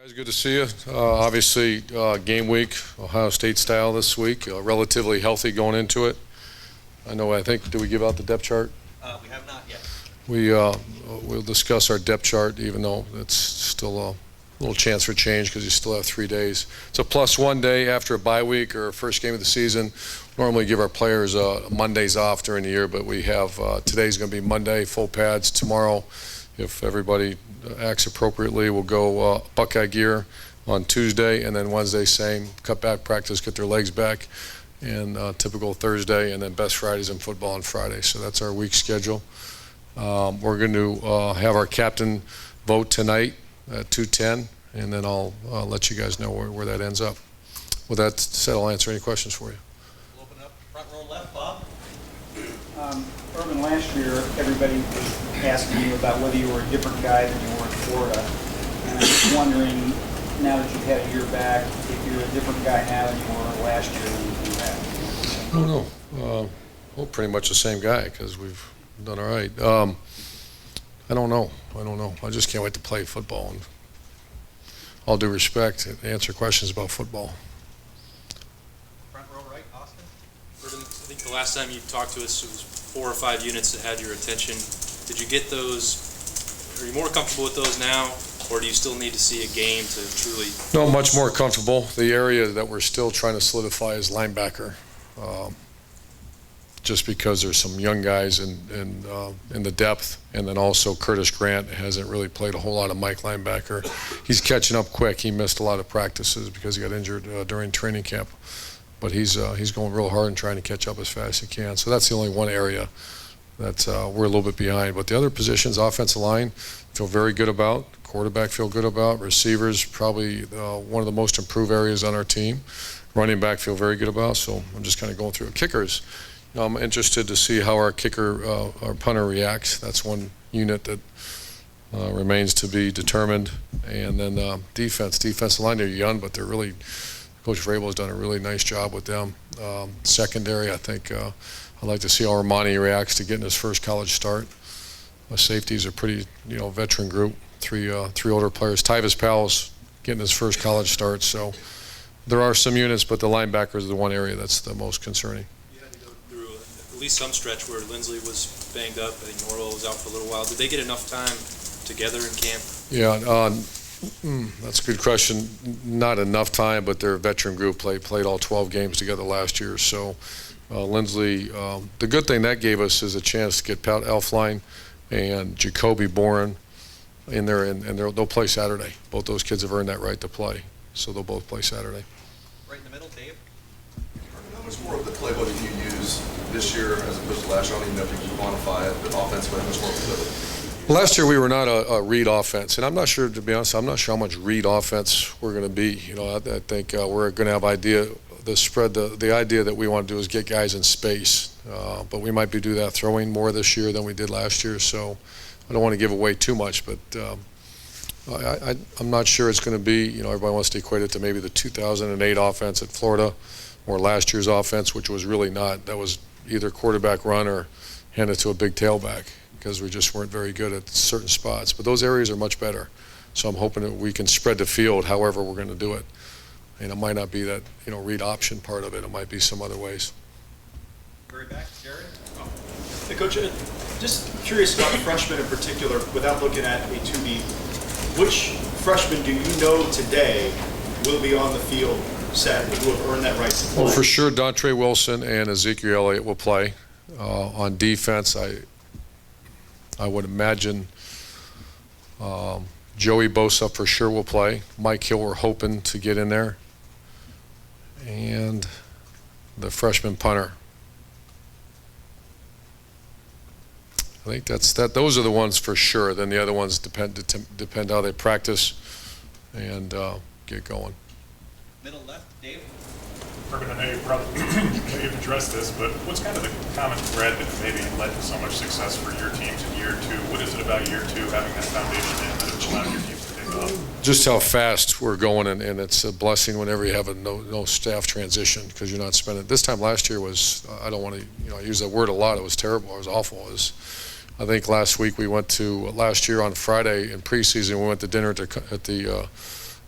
It's good to see you. Obviously, game week, Ohio State style this week, relatively healthy going into it. I think, did we give out the depth chart? We have not yet. We'll discuss our depth chart, even though it's still a little chance for change because you still have 3 days. It's a +1 day after a bye week or first game of the season. Normally give our players Mondays off during the year, but we have today's going to be Monday, full pads. Tomorrow, if everybody acts appropriately, we'll go Buckeye gear on Tuesday, and then Wednesday same, cut back practice, get their legs back, and typical Thursday, and then best Fridays in football on Friday. So that's our week schedule. We're going to have our captain vote tonight at 2:10, and then I'll let you guys know where that ends up. With that said, I'll answer any questions for you. We'll open up front row left, Bob. Urban, last year everybody was asking you about whether you were a different guy than you were in Florida. And I'm just wondering, now that you've had a year back, if you're a different guy now than you were last year when you came back. I don't know. Well, pretty much the same guy because we've done all right. I don't know. I just can't wait to play football. And all due respect, answer questions about football. Front row right, Austin. Urban, I think the last time you talked to us, it was 4 or 5 units that had your attention. Did you get those? Are you more comfortable with those now, or do you still need to see a game to truly? No, much more comfortable. The area that we're still trying to solidify is linebacker. Just because there's some young guys in the depth, and then also Curtis Grant hasn't really played a whole lot of Mike linebacker. He's catching up quick. He missed a lot of practices because he got injured during training camp, but he's going real hard and trying to catch up as fast as he can. So that's the only one area that we're a little bit behind. But the other positions, offensive line, feel very good about. Quarterback feel good about. Receivers probably one of the most improved areas on our team. Running back feel very good about. So I'm just kind of going through it. Kickers. I'm interested to see how our kicker, our punter reacts. That's one unit that remains to be determined. And then defensive line, they're young, but they're really, Coach Vrabel has done a really nice job with them. Secondary, I think I'd like to see how Armani reacts to getting his first college start. Safeties are pretty, veteran group. Three older players. Tyvis Powell's getting his first college start. So there are some units, but the linebackers are the one area that's the most concerning. At least some stretch where Lindsley was banged up. I think Norwell was out for a little while. Did they get enough time together in camp? Yeah, that's a good question. Not enough time, but their veteran group played all 12 games together last year. So Lindsley, the good thing that gave us is a chance to get Pat Elflein and Jacoby Boren in there, and they'll play Saturday. Both those kids have earned that right to play, so they'll both play Saturday. Right in the middle, Dave. How much more of the playbook do you use this year as opposed to last year? I don't even know if you can quantify it, but offensively, how much more of the playbook? Last year we were not a read offense, and I'm not sure, to be honest, I'm not sure how much read offense we're going to be. I think we're going to have the idea that we want to do is get guys in space, but we might do that throwing more this year than we did last year, so I don't want to give away too much, but I'm not sure it's going to be, everybody wants to equate it to maybe the 2008 offense at Florida or last year's offense, which was really not. That was either quarterback run or hand it to a big tailback because we just weren't very good at certain spots. But those areas are much better. So I'm hoping that we can spread the field however we're going to do it. And it might not be that, read option part of it. It might be some other ways. Very back, Jared. Hey, Coach, just curious about freshmen in particular, without looking at a 2B. Which freshmen do you know today will be on the field set who have earned that right to play? Well, for sure, Dontre Wilson and Ezekiel Elliott will play. On defense, I would imagine Joey Bosa for sure will play. Mike Hill, we're hoping to get in there. And the freshman punter. I think those are the ones for sure. Then the other ones depend how they practice and get going. Middle left, Dave. Urban, I know you've addressed this, but what's kind of the common thread that maybe led to so much success for your teams in year 2? What is it about year 2 having that foundation in that has allowed your teams to take off? Just how fast we're going, and it's a blessing whenever you have a no staff transition because you're not spending. This time last year was, I don't want to I use that word a lot. It was terrible. It was awful. I think last year on Friday in preseason we went to dinner at the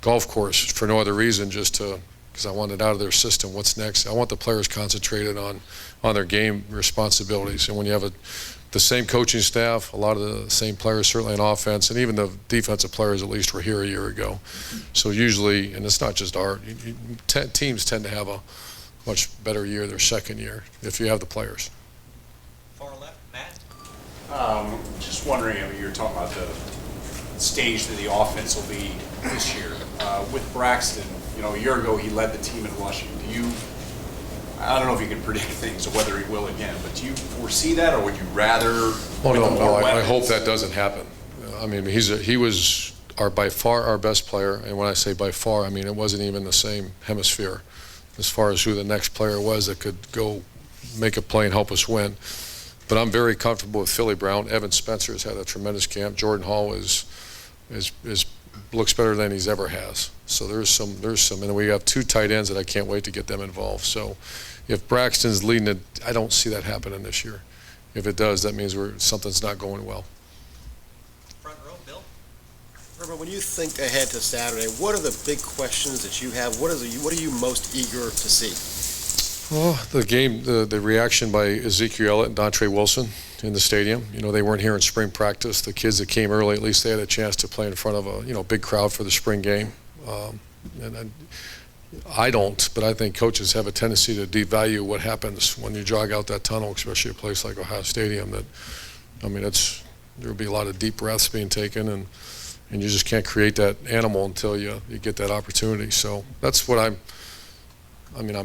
golf course for no other reason, just to, because I want it out of their system. What's next? I want the players concentrated on their game responsibilities. And when you have the same coaching staff, a lot of the same players, certainly in offense, and even the defensive players at least were here a year ago. So usually, and it's not just teams tend to have a much better year their second year if you have the players. Far left, Matt. Just wondering, I mean, you're talking about the stage that the offense will be this year. With Braxton, you know, a year ago he led the team in rushing. I don't know if you can predict things or whether he will again, but do you foresee that, or would you rather? Oh no, I hope that doesn't happen. I mean, he was by far our best player, and when I say by far, I mean it wasn't even the same hemisphere as far as who the next player was that could go make a play and help us win. But I'm very comfortable with Philly Brown. Evan Spencer has had a tremendous camp. Jordan Hall looks better than he's ever has. So there's some, and we have 2 tight ends that I can't wait to get them involved. So if Braxton's leading it, I don't see that happening this year. If it does, that means something's not going well. Front row, Bill. Urban, when you think ahead to Saturday, what are the big questions that you have? What are you most eager to see? Well, the game, the reaction by Ezekiel Elliott and Dontre Wilson in the stadium. You know, they weren't here in spring practice. The kids that came early, at least they had a chance to play in front of a big crowd for the spring game. I don't, but I think coaches have a tendency to devalue what happens when you jog out that tunnel, especially a place like Ohio Stadium. There'll be a lot of deep breaths being taken, and you just can't create that animal until you get that opportunity. So that's what I'm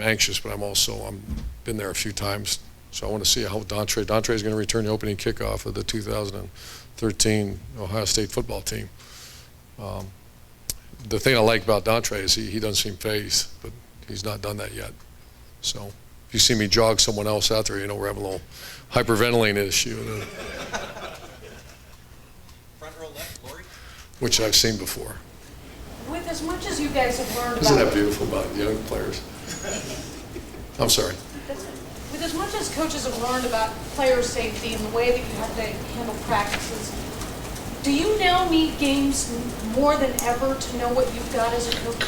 anxious, but I'm been there a few times, so I want to see how Dontre is going to return the opening kickoff of the 2013 Ohio State football team. The thing I like about Dontre is he doesn't seem fazed, but he's not done that yet. So if you see me jog someone else out there, we're having a little hyperventilating issue, Front row left, Lori. which I've seen before. With as much as you guys have learned Isn't about, that beautiful about young players? I'm sorry. with as much as coaches have learned about player safety and the way that you have to handle practices, do you now need games more than ever to know what you've got as a coach?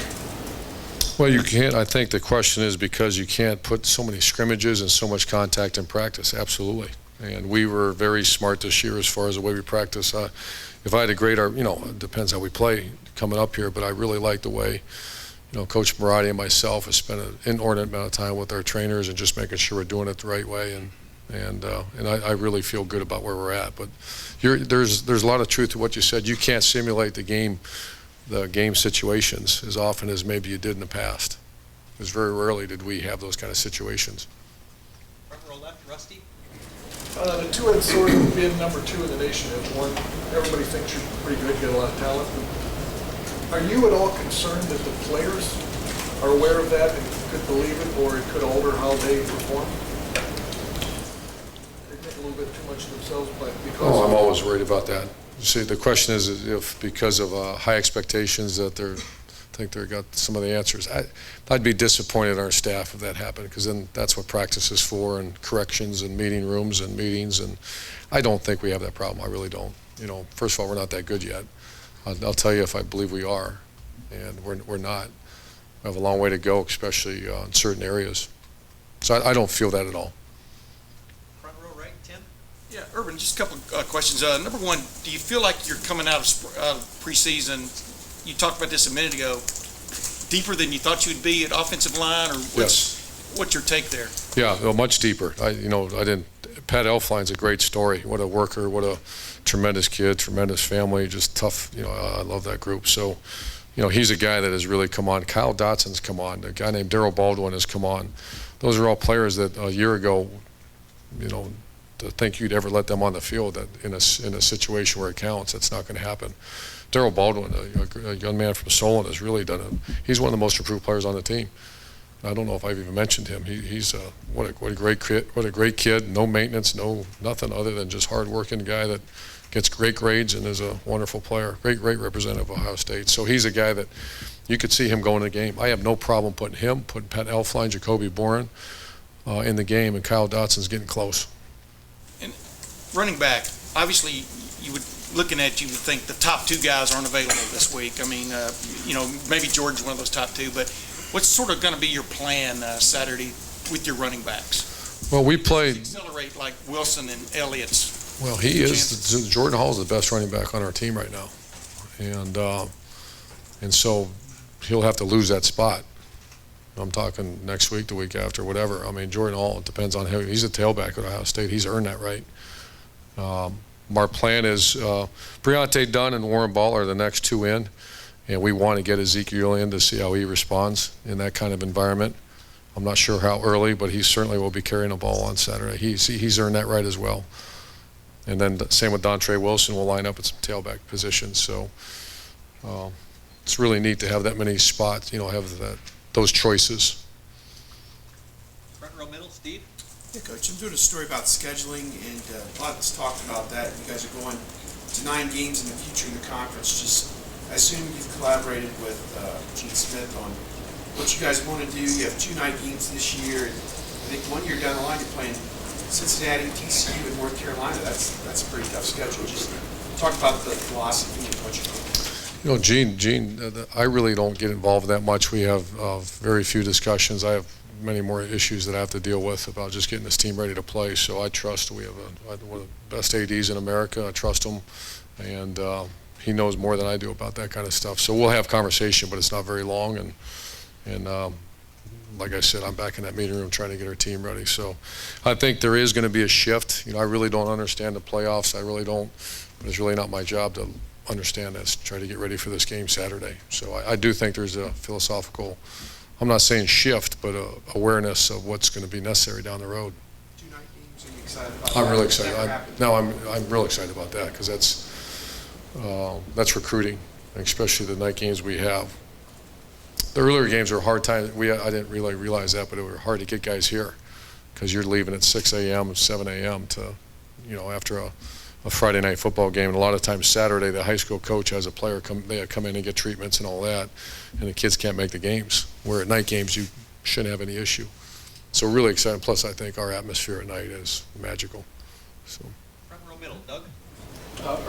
Well, you can't. I think the question is because you can't put so many scrimmages and so much contact in practice. Absolutely. And we were very smart this year as far as the way we practice. If I had to grade it depends how we play coming up here, but I really like the way, Coach Marotti and myself have spent an inordinate amount of time with our trainers and just making sure we're doing it the right way. And I really feel good about where we're at. But there's a lot of truth to what you said. You can't simulate the game situations as often as maybe you did in the past. Because very rarely did we have those kind of situations. Front row left, Rusty. The two-edged sword of being number 2 in the nation is one. Everybody thinks you're pretty good, get a lot of talent. Are you at all concerned that the players are aware of that and could believe it, or it could alter how they perform? They think a little bit too much of themselves, but because I'm always worried about that. You see, the question is if because of high expectations that think they got some of the answers. I'd be disappointed in our staff if that happened, because then that's what practice is for, and corrections and meeting rooms and meetings, and I don't think we have that problem. I really don't. First of all, we're not that good yet. I'll tell you if I believe we are, and we're not. We have a long way to go, especially in certain areas. So I don't feel that at all. Front row right, Tim. Yeah, Urban, just a couple of questions. Number one, do you feel like you're coming out of preseason, you talked about this a minute ago, deeper than you thought you'd be at offensive line, or what's your take there? Yeah, well, much deeper. Pat Elflein's a great story. What a worker, what a tremendous kid, tremendous family, just tough. I love that group. So, he's a guy that has really come on. Kyle Dotson's come on. A guy named Darryl Baldwin has come on. Those are all players that a year ago, to think you'd ever let them on the field that in a situation where it counts, that's not going to happen. Darryl Baldwin, a young man from Solon, has really done it. He's one of the most improved players on the team. I don't know if I've even mentioned him. He's what a great kid. What a great kid. No maintenance, nothing other than just hard-working guy that gets great grades and is a wonderful player. Great representative of Ohio State. So he's a guy that you could see him go in the game. I have no problem putting Pat Elflein, Jacoby Boren in the game, and Kyle Dotson's getting close. And running back, obviously you would looking at you would think the top two guys aren't available this week. I mean, maybe Jordan's one of those top two, but what's sort of going to be your plan Saturday with your running backs? Well, we played. Accelerate like Wilson and Elliott's. Well, he is. Jordan Hall is the best running back on our team right now, and so he'll have to lose that spot. I'm talking next week, the week after, whatever. I mean, Jordan Hall, it depends on him. He's a tailback at Ohio State. He's earned that right. Our plan is Briante Dunn and Warren Ball are the next two in, and we want to get Ezekiel in to see how he responds in that kind of environment. I'm not sure how early, but he certainly will be carrying a ball on Saturday. He's earned that right as well. And then same with Dontre Wilson. We'll line up at some tailback positions. So it's really neat to have that many spots, have those choices. Front row middle, Steve. Yeah, Coach, I'm doing a story about scheduling, and a lot's talked about that. You guys are going to 9 games in the future in the conference. I assume you've collaborated with Gene Smith on what you guys want to do. You have 2 night games this year, and I think 1 year down the line you're playing Cincinnati, TCU, and North Carolina. That's a pretty tough schedule. Just talk about the philosophy and what you're doing. Gene, I really don't get involved that much. We have very few discussions. I have many more issues that I have to deal with about just getting this team ready to play. So I trust we have one of the best ADs in America. I trust him, and he knows more than I do about that kind of stuff. So we'll have conversation, but it's not very long. And like I said, I'm back in that meeting room trying to get our team ready. So I think there is going to be a shift. I really don't understand the playoffs. I really don't. But it's really not my job to understand this, try to get ready for this game Saturday. So I do think there's a philosophical, I'm not saying shift, but awareness of what's going to be necessary down the road. 2 night games, are you excited about I'm that? really excited. I'm real excited about that because that's recruiting, especially the night games we have. The earlier games are a hard time. I didn't really realize that, but it was hard to get guys here because you're leaving at 6 a.m., 7 a.m. to, after a Friday night football game. And a lot of times Saturday, the high school coach has a player come in and get treatments and all that, and the kids can't make the games. Where at night games, you shouldn't have any issue. So really excited. Plus, I think our atmosphere at night is magical. So. Front row middle, Doug.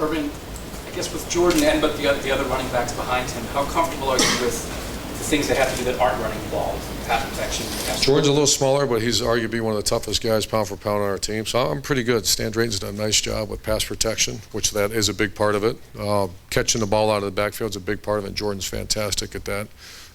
Urban, I guess with Jordan and but the other running backs behind him, how comfortable are you with the things they have to do that aren't running the ball, pass protection? Jordan's a little smaller, but he's arguably one of the toughest guys pound for pound on our team. So I'm pretty good. Stan Drayton's done a nice job with pass protection, which that is a big part of it. Catching the ball out of the backfield is a big part of it. Jordan's fantastic at that.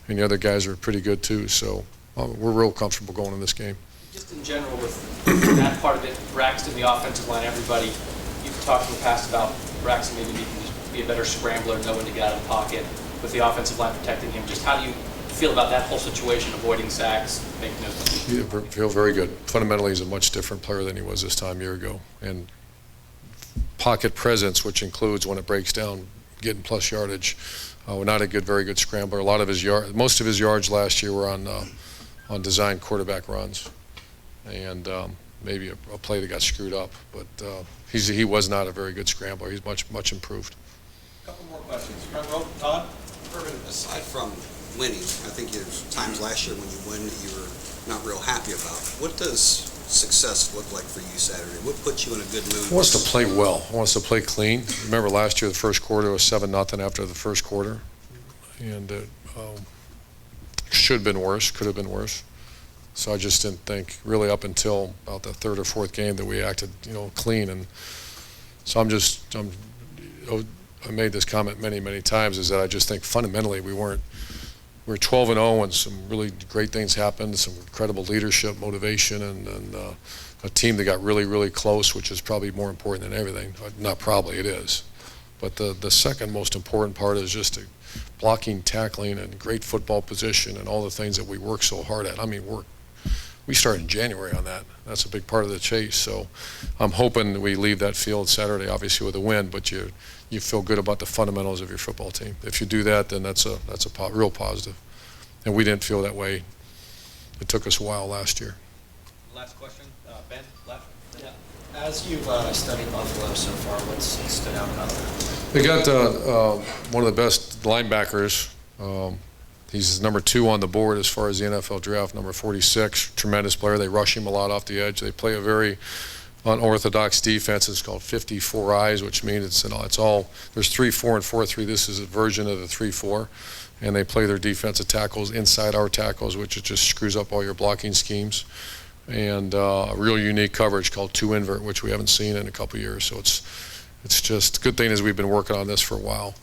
And the other guys are pretty good too. So we're real comfortable going in this game. Just in general with that part of it, Braxton, the offensive line, everybody, you've talked in the past about Braxton maybe needing to be a better scrambler, know when to get out of the pocket, with the offensive line protecting him. Just how do you feel about that whole situation, avoiding sacks, making those? Yeah, feel very good. Fundamentally, he's a much different player than he was this time a year ago. And pocket presence, which includes when it breaks down, getting plus yardage. We're not a very good scrambler. A lot of most of his yards last year were on designed quarterback runs, and maybe a play that got screwed up. But he was not a very good scrambler. He's much improved. Couple more questions. Front row, Todd. Urban, aside from winning, I think there's times last year when you win that you were not real happy about. What does success look like for you Saturday? What puts you in a good mood? He wants to play well. He wants to play clean. Remember last year, the first quarter was 7-0 after the first quarter, and it should have been worse, could have been worse. So I just didn't think really up until about the third or fourth game that we acted, clean. And so I made this comment many times, is that I just think fundamentally we were 12-0 and some really great things happened, some incredible leadership, motivation, and a team that got really close, which is probably more important than everything. Not probably, it is. But the second most important part is just blocking, tackling, and great football position and all the things that we work so hard at. I mean, we started in January on that. That's a big part of the chase. So I'm hoping we leave that field Saturday, obviously with a win, but you feel good about the fundamentals of your football team. If you do that, then that's a real positive. And we didn't feel that way. It took us a while last year. Last question, Ben, left. Yeah. As you've studied Buffalo so far, what's stood out about that? They got one of the best linebackers. He's number 2 on the board as far as the NFL draft, number 46. Tremendous player. They rush him a lot off the edge. They play a very unorthodox defense. It's called 54 eyes, which means it's all, there's 3-4 and 4-3. This is a version of the 3-4. And they play their defensive tackles inside our tackles, which it just screws up all your blocking schemes. And a real unique coverage called 2-invert, which we haven't seen in a couple of years. So it's just, good thing is we've been working on this for a while.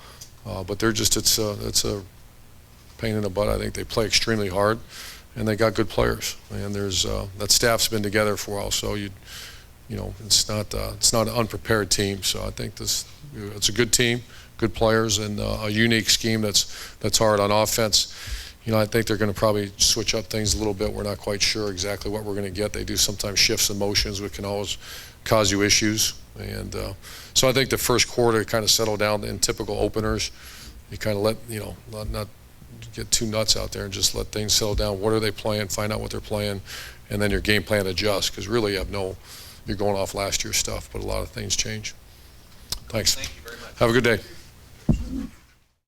But they're just, it's a pain in the butt. I think they play extremely hard, and they got good players. And there's that staff's been together for a while, so you know it's not an unprepared team. So I think it's a good team, good players, and a unique scheme that's hard on offense. You know, I think they're going to probably switch up things a little bit. We're not quite sure exactly what we're going to get. They do sometimes shifts and motions, which can always cause you issues. And so I think the first quarter kind of settled down in typical openers. You kind of let, you know, not get too nuts out there and just let things settle down. What are they playing? Find out what they're playing, and then your game plan adjusts, because really you have you're going off last year's stuff, but a lot of things change. Thanks. Thank you very much. Have a good day.